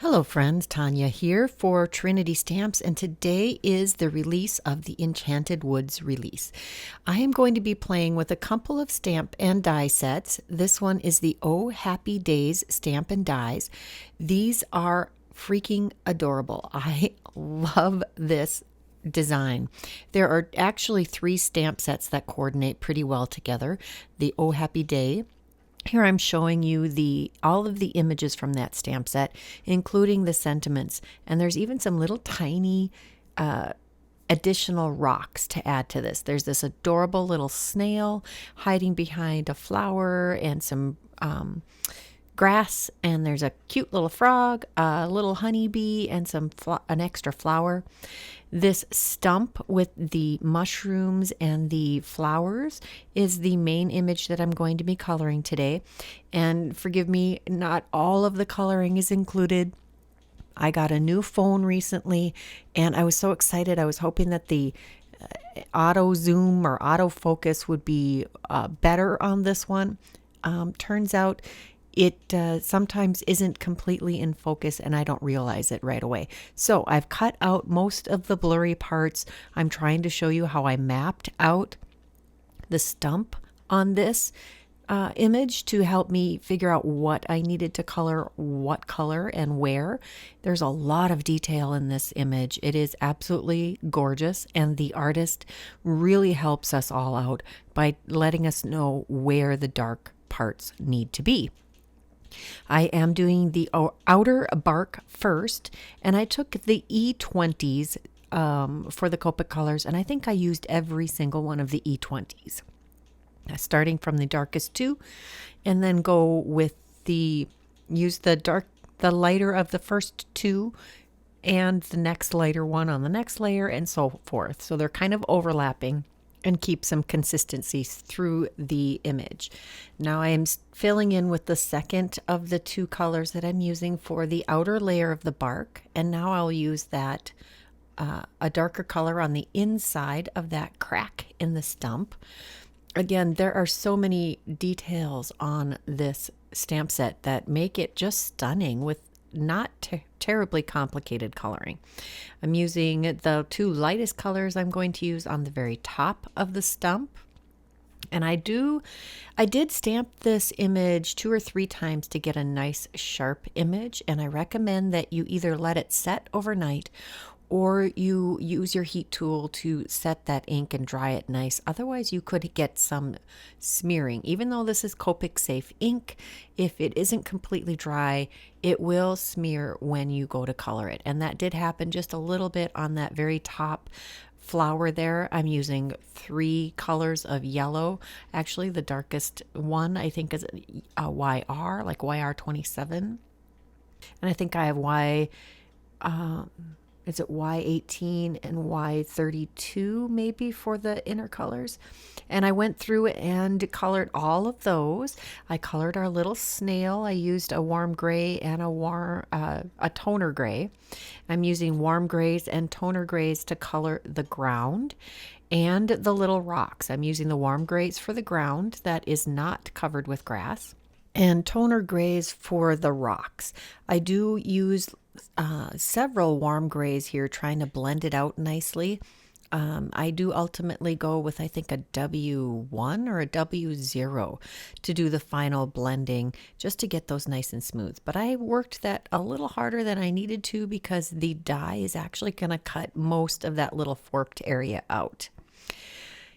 Hello friends, Tanya here for Trinity Stamps, and today is the release of the Enchanted Woods release. I am going to be playing with a couple of stamp and die sets. This one is the Oh Happy Days stamp and dies. These are freaking adorable. I love this design. There are actually 3 stamp sets that coordinate pretty well together. The Oh Happy Day. Here I'm showing you all of the images from that stamp set, including the sentiments. And there's even some little tiny additional rocks to add to this. There's this adorable little snail hiding behind a flower and some grass, and there's a cute little frog, a little honeybee, and an extra flower. This stump with the mushrooms and the flowers is the main image that I'm going to be coloring today. And forgive me, not all of the coloring is included. I got a new phone recently, and I was so excited. I was hoping that the auto zoom or autofocus would be better on this one. Turns out it sometimes isn't completely in focus, and I don't realize it right away. So I've cut out most of the blurry parts. I'm trying to show you how I mapped out the stump on this image to help me figure out what I needed to color, what color and where. There's a lot of detail in this image. It is absolutely gorgeous, and the artist really helps us all out by letting us know where the dark parts need to be. I am doing the outer bark first, and I took the E20s for the Copic colors, and I think I used every single one of the E20s. Starting from the darkest 2, and then go with use the lighter of the first 2 and the next lighter one on the next layer, and so forth. So they're kind of overlapping and keep some consistency through the image. Now I am filling in with the second of the 2 colors that I'm using for the outer layer of the bark, and now I'll use that a darker color on the inside of that crack in the stump. Again, there are so many details on this stamp set that make it just stunning with not terribly complicated coloring. I'm using the 2 lightest colors I'm going to use on the very top of the stump. And I did stamp this image 2 or 3 times to get a nice sharp image, and I recommend that you either let it set overnight or you use your heat tool to set that ink and dry it nice. Otherwise, you could get some smearing. Even though this is Copic safe ink, if it isn't completely dry, it will smear when you go to color it. And that did happen just a little bit on that very top flower there. I'm using 3 colors of yellow. Actually, the darkest one I think is a YR, like YR27. And I think I have is it Y18 and Y32 maybe for the inner colors? And I went through and colored all of those. I colored our little snail. I used a warm gray and a toner gray. I'm using warm grays and toner grays to color the ground and the little rocks. I'm using the warm grays for the ground that is not covered with grass, and toner grays for the rocks. I do use several warm grays here, trying to blend it out nicely. I do ultimately go with, I think, a W1 or a W0 to do the final blending, just to get those nice and smooth. But I worked that a little harder than I needed to because the die is actually going to cut most of that little forked area out.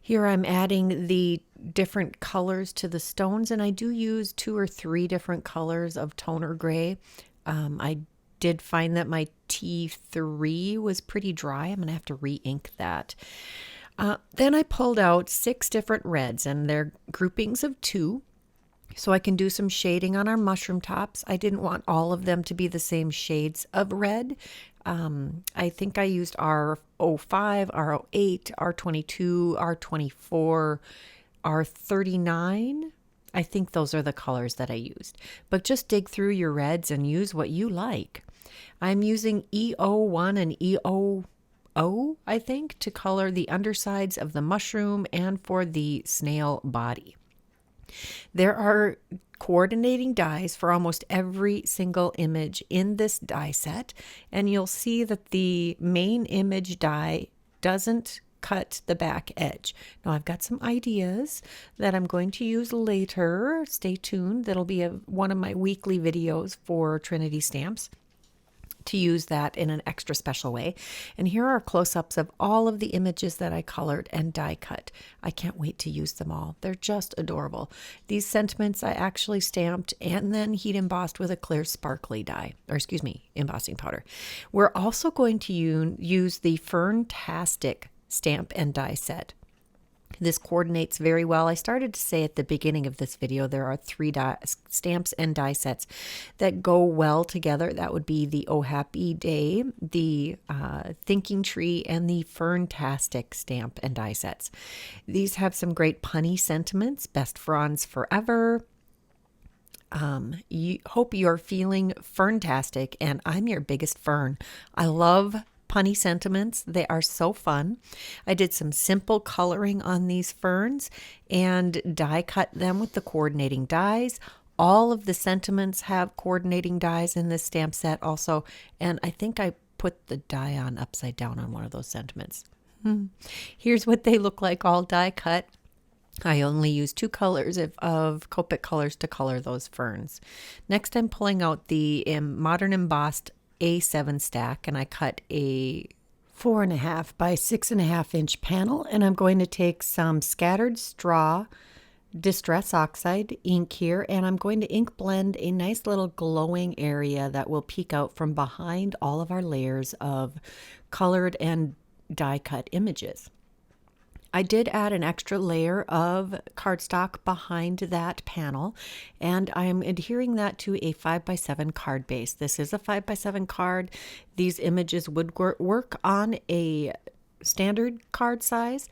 Here I'm adding the different colors to the stones, and I do use 2 or 3 different colors of toner gray. I did find that my T3 was pretty dry. I'm going to have to re-ink that. Then I pulled out 6 different reds, and they're groupings of 2. So I can do some shading on our mushroom tops. I didn't want all of them to be the same shades of red. I think I used R05, R08, R22, R24, R39. I think those are the colors that I used. But just dig through your reds and use what you like. I'm using E01 and E00, I think, to color the undersides of the mushroom and for the snail body. There are coordinating dies for almost every single image in this die set, and you'll see that the main image die doesn't cut the back edge. Now I've got some ideas that I'm going to use later. Stay tuned. That'll be one of my weekly videos for Trinity Stamps, to use that in an extra special way. And here are close-ups of all of the images that I colored and die cut. I can't wait to use them all. They're just adorable. These sentiments I actually stamped and then heat embossed with a clear sparkly die, or excuse me, embossing powder. We're also going to use the Fern-tastic stamp and die set. This coordinates very well. I started to say at the beginning of this video, there are 3 stamps and die sets that go well together. That would be the Oh Happy Day, the Thinking Tree, and the Fern-tastic stamp and die sets. These have some great punny sentiments. Best fronds forever. Hope you're feeling Fern-tastic, and I'm your biggest fern. I love punny sentiments. They are so fun. I did some simple coloring on these ferns and die cut them with the coordinating dies. All of the sentiments have coordinating dies in this stamp set also, and I think I put the die on upside down on one of those sentiments. Here's what they look like all die cut. I only used 2 colors of Copic colors to color those ferns. Next, I'm pulling out the modern embossed A7 stack, and I cut a 4.5 by 6.5 inch panel, and I'm going to take some scattered straw distress oxide ink here, and I'm going to ink blend a nice little glowing area that will peek out from behind all of our layers of colored and die cut images. I did add an extra layer of cardstock behind that panel, and I'm adhering that to a 5x7 card base. This is a 5x7 card. These images would work on a standard card size,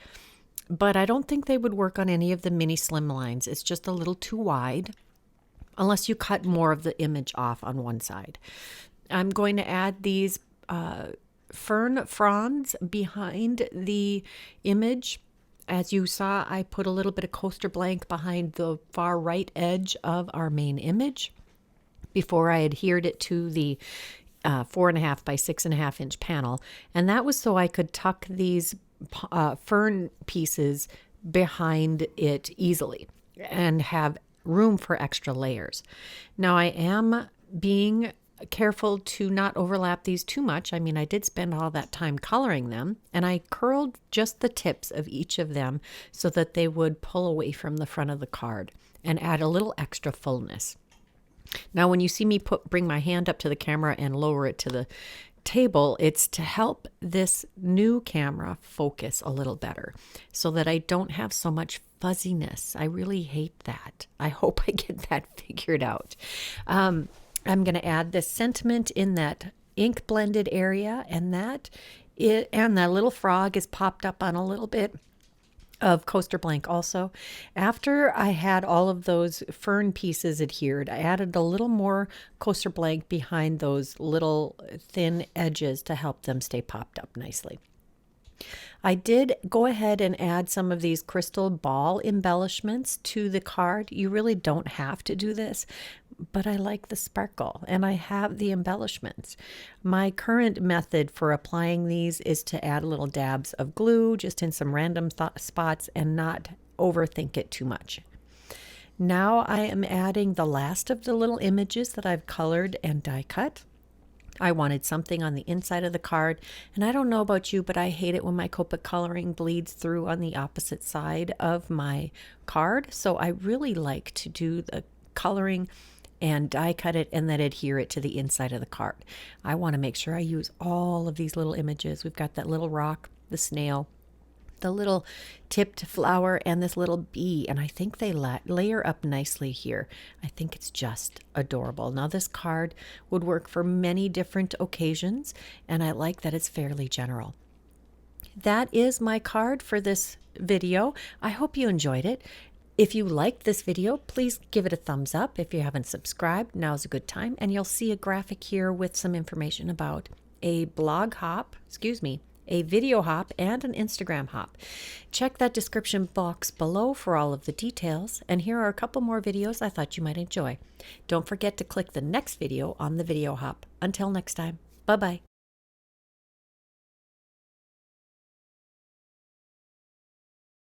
but I don't think they would work on any of the mini slim lines. It's just a little too wide, unless you cut more of the image off on one side. I'm going to add these fern fronds behind the image. As you saw, I put a little bit of coaster blank behind the far right edge of our main image before I adhered it to the 4.5 by 6.5 inch panel. And that was so I could tuck these fern pieces behind it easily and have room for extra layers. Now I am being careful to not overlap these too much. I mean, I did spend all that time coloring them, and I curled just the tips of each of them so that they would pull away from the front of the card and add a little extra fullness. Now, when you see me bring my hand up to the camera and lower it to the table, it's to help this new camera focus a little better so that I don't have so much fuzziness. I really hate that. I hope I get that figured out. I'm going to add this sentiment in that ink blended area, and that little frog is popped up on a little bit of coaster blank also. After I had all of those fern pieces adhered, I added a little more coaster blank behind those little thin edges to help them stay popped up nicely. I did go ahead and add some of these crystal ball embellishments to the card. You really don't have to do this, but I like the sparkle and I have the embellishments. My current method for applying these is to add little dabs of glue just in some random spots and not overthink it too much. Now I am adding the last of the little images that I've colored and die cut. I wanted something on the inside of the card, and I don't know about you, but I hate it when my Copic coloring bleeds through on the opposite side of my card. So I really like to do the coloring and die cut it and then adhere it to the inside of the card. I want to make sure I use all of these little images. We've got that little rock, the snail, the little tipped flower, and this little bee, and I think they layer up nicely here. I think it's just adorable. Now this card would work for many different occasions, and I like that it's fairly general. That is my card for this video. I hope you enjoyed it. If you liked this video, please give it a thumbs up. If you haven't subscribed, now's a good time, and you'll see a graphic here with some information about a a video hop, and an Instagram hop. Check that description box below for all of the details, and here are a couple more videos I thought you might enjoy. Don't forget to click the next video on the video hop. Until next time, bye-bye.